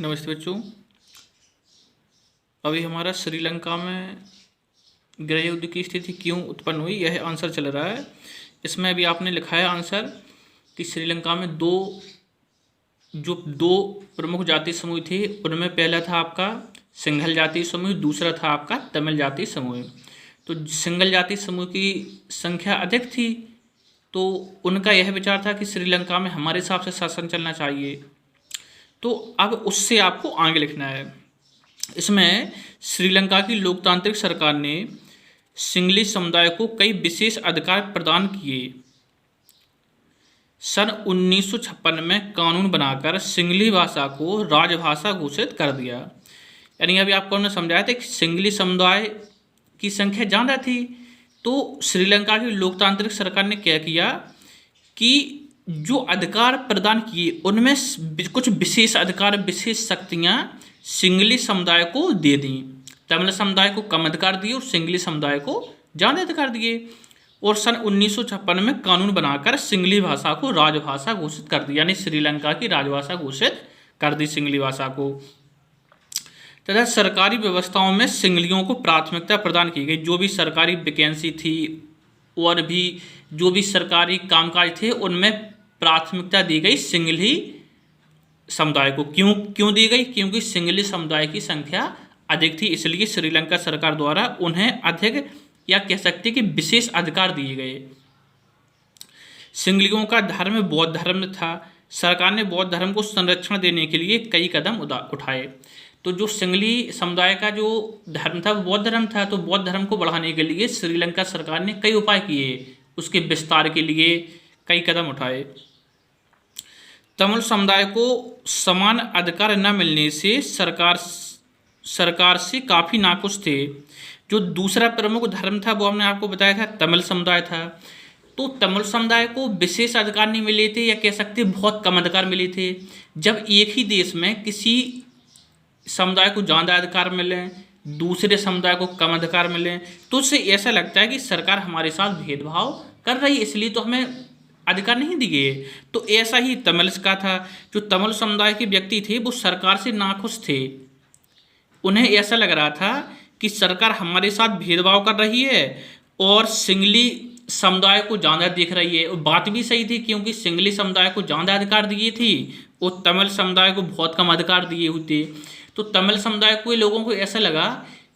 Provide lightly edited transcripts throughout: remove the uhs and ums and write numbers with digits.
नमस्ते बच्चों। अभी हमारा श्रीलंका में गृह युद्ध की स्थिति क्यों उत्पन्न हुई, यह आंसर चल रहा है। इसमें अभी आपने लिखा है आंसर कि श्रीलंका में दो प्रमुख जाति समूह थे। उनमें पहला था आपका सिंघल जाति समूह, दूसरा था आपका तमिल जाति समूह। तो सिंघल जाति समूह की संख्या अधिक थी, तो उनका यह विचार था कि श्रीलंका में हमारे हिसाब से शासन चलना चाहिए। तो अब उससे आपको आगे लिखना है। इसमें श्रीलंका की लोकतांत्रिक सरकार ने सिंघली समुदाय को कई विशेष अधिकार प्रदान किए। सन 1956 में कानून बनाकर सिंघली भाषा को राजभाषा घोषित कर दिया। यानी अभी आपको हमने समझाया था कि सिंघली समुदाय की संख्या ज़्यादा थी, तो श्रीलंका की लोकतांत्रिक सरकार ने क्या किया कि जो अधिकार प्रदान किए उनमें कुछ विशेष अधिकार, विशेष शक्तियाँ सिंघली समुदाय को दे दी। तमिल समुदाय को कम अधिकार दिए और सिंघली समुदाय को ज़्यादा अधिकार दिए। और सन 1956 में कानून बनाकर सिंघली भाषा को राजभाषा घोषित कर दी, यानी श्रीलंका की राजभाषा घोषित कर दी सिंघली भाषा को। तथा सरकारी व्यवस्थाओं में सिंघलियों को प्राथमिकता प्रदान की गई। जो भी सरकारी वैकेंसी थी और भी जो भी सरकारी कामकाज थे, उनमें प्राथमिकता दी गई सिंघली समुदाय को। क्यों दी गई? क्योंकि सिंघली समुदाय की संख्या अधिक थी, इसलिए श्रीलंका सरकार द्वारा उन्हें अधिक, या कह सकते कि विशेष अधिकार दिए गए। सिंघलियों का धर्म बौद्ध धर्म था। सरकार ने बौद्ध धर्म को संरक्षण देने के लिए कई कदम उठाए। तो जो सिंघली समुदाय का जो धर्म था वो बौद्ध धर्म था, तो बौद्ध धर्म को बढ़ाने के लिए श्रीलंका सरकार ने कई उपाय किए, उसके विस्तार के लिए कई कदम उठाए। तमिल समुदाय को समान अधिकार न मिलने से सरकार से काफ़ी नाखुश थे। जो दूसरा प्रमुख धर्म था वो हमने आपको बताया था तमिल समुदाय था। तो तमिल समुदाय को विशेष अधिकार नहीं मिले थे, या कह सकते बहुत कम अधिकार मिले थे। जब एक ही देश में किसी समुदाय को ज़्यादा अधिकार मिले, दूसरे समुदाय को कम अधिकार मिले, तो उससे ऐसा लगता है कि सरकार हमारे साथ भेदभाव कर रही है, इसलिए तो हमें अधिकार नहीं दिए। तो ऐसा ही तमिल का था। जो तमिल समुदाय के व्यक्ति थे वो सरकार से नाखुश थे। उन्हें ऐसा लग रहा था कि सरकार हमारे साथ भेदभाव कर रही है और सिंघली समुदाय को ज़्यादा देख रही है। और बात भी सही थी, क्योंकि सिंघली समुदाय को ज़्यादा अधिकार दिए थी और तमिल समुदाय को बहुत कम अधिकार दिए होते। तो तमिल समुदाय के लोगों को ऐसा लगा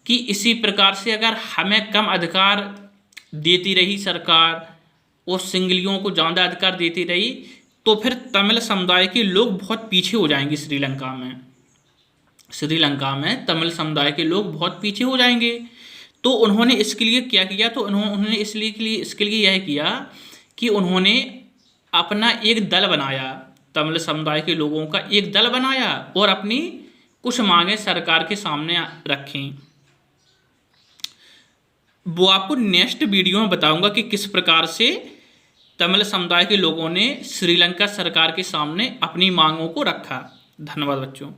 कि इसी प्रकार से अगर हमें कम अधिकार देती रही सरकार और सिंघलियों को ज़्यादा अधिकार देती रही, तो फिर तमिल समुदाय के लोग बहुत पीछे हो जाएंगे। श्रीलंका में तमिल समुदाय के लोग बहुत पीछे हो जाएंगे। तो उन्होंने इसके लिए क्या किया? तो उन्होंने इसके लिए यह किया कि उन्होंने अपना एक दल बनाया, तमिल समुदाय के लोगों का एक दल बनाया और अपनी कुछ मांगें सरकार के सामने रखें। वो आपको नेक्स्ट वीडियो में बताऊंगा कि किस प्रकार से तमिल समुदाय के लोगों ने श्रीलंका सरकार के सामने अपनी मांगों को रखा। धन्यवाद बच्चों।